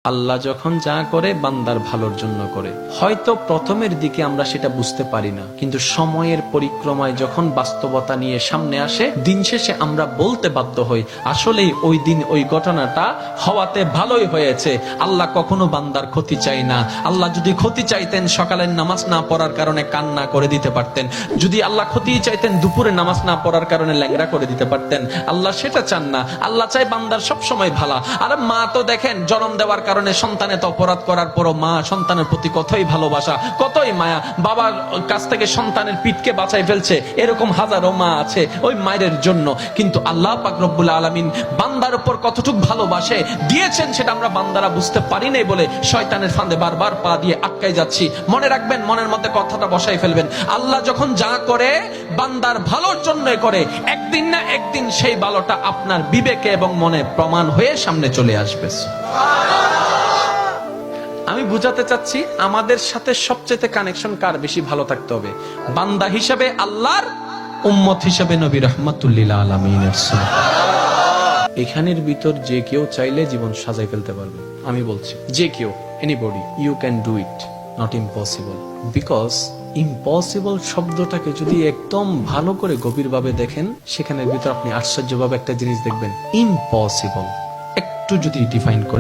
আল্লাহ যখন যা করে বান্দার ভালোর জন্য করে। হয়তো প্রথমের দিকে আমরা সেটা বুঝতে পারি না, কিন্তু সময়ের পরিক্রমায় যখন বাস্তবতা নিয়ে সামনে আসে, দিন শেষে আমরা বলতে বাধ্য হই আসলেই ওই দিন ওই ঘটনাটা হওয়াতে ভালোই হয়েছে। আল্লাহ কখনো বান্দার ক্ষতি চাই না। আল্লাহ যদি ক্ষতি চাইতেন সকালের নামাজ না পড়ার কারণে কান্না করে দিতে পারতেন। যদি আল্লাহ ক্ষতি চাইতেন দুপুরে নামাজ না পড়ার কারণে ল্যাংড়া করে দিতে পারতেন। আল্লাহ সেটা চান না। আল্লাহ চাই বান্দার সব সময় ভালো। আর মা তো দেখেন জন্ম দেওয়ার কারণে সন্তানের অপরাধ করার পরও মা সন্তানের প্রতি কতই ভালোবাসা, কতই মায়া। বাবার কাছ থেকে সন্তানের পিঠকে বাঁচাই ফেলছে, এরকম হাজারো মা আছে ওই মায়ের জন্য। কিন্তু আল্লাহ পাক রব্বুল আলামিন বান্দার উপর কতটুক ভালোবাসে দিয়েছেন সেটা আমরা বান্দারা বুঝতে পারি নাই বলে শয়তানের ফাঁদে বারবার পা দিয়ে আটকাই যাচ্ছি। মনে রাখবেন, মনের মধ্যে কথাটা বসাই ফেলবেন, আল্লাহ যখন যা করে বান্দার ভালোর জন্যই করে। একদিন না একদিন সেই ভালোটা আপনার বিবেকে এবং মনে প্রমাণ হয়ে সামনে চলে আসবে। আমি বুঝাতে চাচ্ছি আমাদের সাথে সবচেয়ে কানেকশন কার বেশি ভালো থাকতে হবে, বান্দা হিসেবে আল্লাহর, উম্মত হিসেবে নবী রাহমাতুল লিল আলামিনের। এখানের ভিতর যে কেউ চাইলে জীবন সাজাই ফেলতে পারবে। আমি বলছি যে কেউ, anybody, you can do it, not impossible. Because impossible শব্দটাকে যদি একদম ভালো করে গভীরভাবে দেখেন, সেখানের ভিতর আপনি আশ্চর্যভাবে একটা জিনিস দেখবেন। ইম্পসিবল একটু যদি ডিফাইন করে